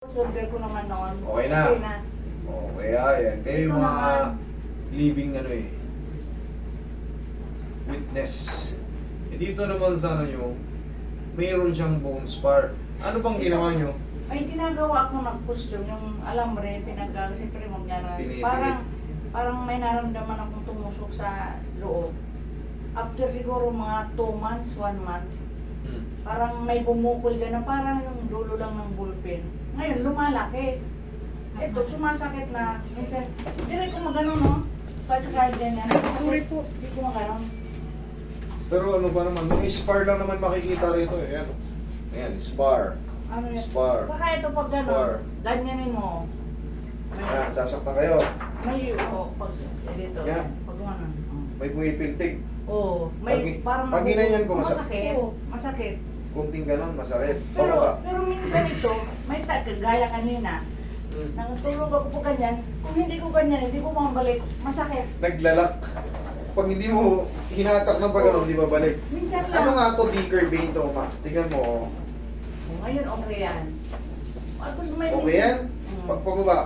Shoulder ko naman noon. Okay na. Okay na. Okay, yan. Kayo yung Ito mga naman. living witness. Dito naman sa nyo, mayroon siyang bone spar. Ano bang ginawa nyo? May ginagawa akong nag-costume, yung alam mo rin, siyempre magyara. Pinipilit. Parang may naramdaman akong tumusok sa loob. After siguro mga 2 months, 1 month, parang may bumukol ka na parang yung dulo lang ng ballpen. Ngayon, lumalaki. Ito, sumasakit na. Minsan, hindi ko magano, no? Kasi kahit ganyan. Sorry po. Hindi ko magano. Pero ano ba naman, may spar lang naman makikita rito eh. Ayan, ayan spar. Ano yan? Spar. Saka ito pag Spar. gano'n, ganyanin mo. Ayan, sasaktan kayo. May, pag dito. Yan. Pag gano'n. May pumipintig. Oo. May parang pag ginanyan ko, masakit. Oo, masakit. Kunting ganon, masakit. Pero minsan ito, may gaya kanina, nang tulog ako po ganyan, kung hindi ko ganyan, hindi ko mabalik, masakit. Naglalak. Pag hindi mo hinatak ng pag di ba balik? Minsan lang. Ano nga to, Dicker Vein to, ma? Tingnan mo. Oh. Ngayon okay yan. Gusto may Okay yan? Pag pababa,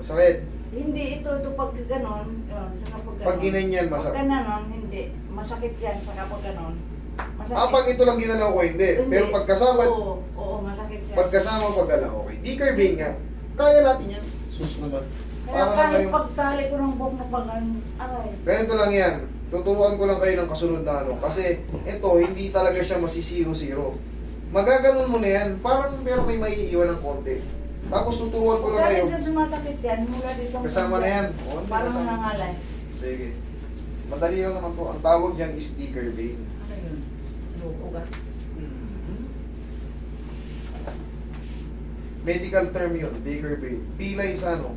masakit. Hindi, ito pag ganon, yun, saka pag ganon. Pag ginanyan, Pag masakit. ganon, hindi. Masakit yan, saka pag ganon. Masakit. Pag ito lang ginalaw ko, hindi. Pero pagkasama, Oo, masakit yan. pagkasama pag okay. Dicker Vein nga, kaya natin yan. Sus naman. Kaya Parang kahit ngayong- pagtali ko ng buhok na pag aray. Ganito lang yan. Tuturuan ko lang kayo ng kasunod na ano. Kasi ito, hindi talaga siya masisiro-zero. Magaganon mo na yan. Parang pero may maiiwan ng konti. Tapos tuturuan ko lang Kaya kayo. minsan sumasakit yan, mula dito. Kasama na yan. O, hindi Parang kasama. nangangalay. Sige. Madali lang naman to. Ang tawag dyan is Dicker Vein. Ano yun? Ugat. Medical term yun, Dicker Vein. Pilay sa ano?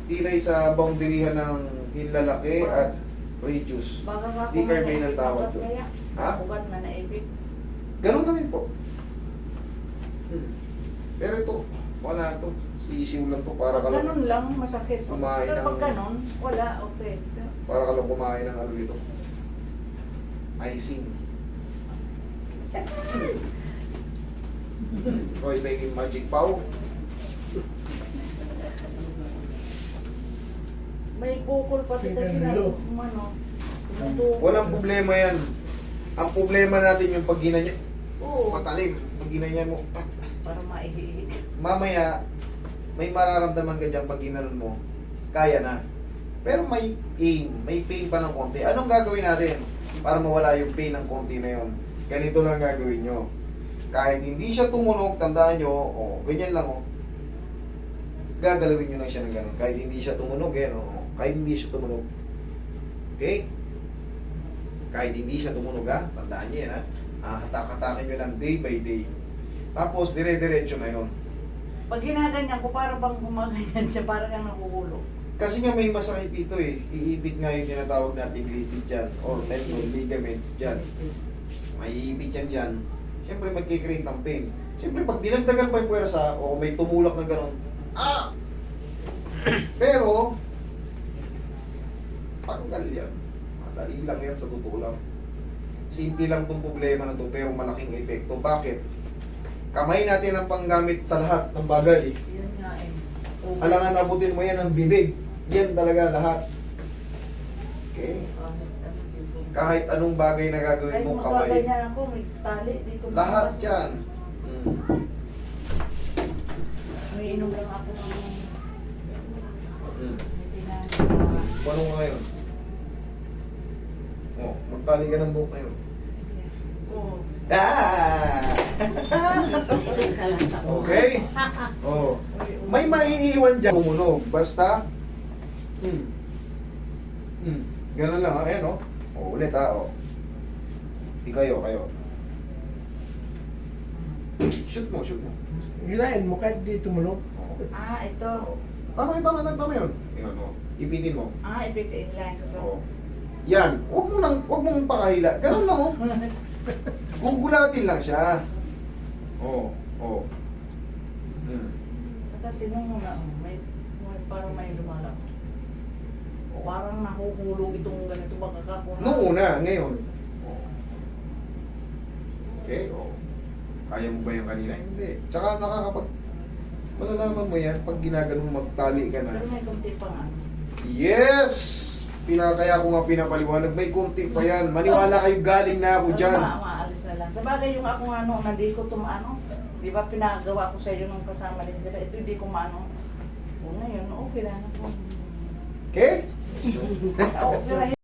Pilay sa boundaryhan ng hinlalaki at radius. Baka nga kung Dicker may Vein ang naipit tawag ugat doon. kaya. Ha? Ugat na naipit. Ganun na rin po. Pero ito, wala to. Sisiw lang to para ka lang. Ganun lang, masakit. Kumain Pero ng- pag ganun, wala, okay. Para ka lang kumain ng ano dito. Icing. Roy Baking Magic Pow. May bukol pati kasi na ano. tumutubo. Walang problema yan. Ang problema natin yung pag ginanya. Oo, Matalim. Pag ginanya mo. para maihihi. Mamaya, may mararamdaman ka dyan pag ginanon mo. Kaya na. Pero may pain pa ng konti. Anong gagawin natin para mawala yung pain ng konti na yon? Ganito lang gagawin nyo. Kahit hindi siya tumunog, tandaan nyo, ganyan lang, gagalawin nyo lang siya ng ganun. Kahit hindi siya tumunog, kahit hindi siya tumunog. Okay? Kahit hindi siya tumunog, tandaan nyo yan, hatak-hatakin nyo lang day by day. Tapos, dire-diretso na yon. Pag ginaganyan ko, para bang gumaganyan siya, para kang nakukulog. Kasi nga may masakit dito iipit nga yung tinatawag nating glitid dyan, or tendon ligaments dyan. Maiipit yan dyan. Siyempre magkikreate ng pain. Siyempre pag dinagdagan pa yung puwersa o may tumulak na gano'n, Pero, tanggal yan. Madali lang yan sa totoo lang. Simple lang tong problema na to pero malaking epekto. Bakit? Kamay natin ang panggamit sa lahat ng bagay. Yun nga eh. Oo. Alangan abutin mo yan ng bibig. Yan talaga lahat. Okay? Kahit anong bagay na gagawin Kahit mo, kamay. magaganyan ako, may tali dito. Lahat yan. May inom lang ako ng Paano mo ngayon? Magtali ka ng buhok ngayon. Oo. Okay? May maiiwan dyan. Tumunog. Basta, ganun lang, ayan ulit Di kayo. Shoot mo. Hilahin mo kahit di tumunog. Ah, ito. Tama yun. Yan, ipitin mo. Ah, ipitin lang ko. Yan. Huwag mong pakahila. Ganun lang, Gugulatin lang siya. Kasi nung una, parang may lumalak. Parang nakukulong itong ganito baka kako. Noong una, ngayon. Okay, Kaya mo ba yung kanina? Hindi. Tsaka Malalaman mo yan pag ginagano mo, magtali ka na. Pero may kunti pang ano. Yes! Kaya ko nga pinapaliwanag, may konti pa yan. Maniwala kayo, galing na ako dyan. Maalis na lang. Sa bagay yung ako nga noon, hindi ko tumaano. Di ba pinagawa ko sa iyo nung kasama din sila. Ito hindi ko maano. O ngayon, okay lang ako. Okay? Okay lang.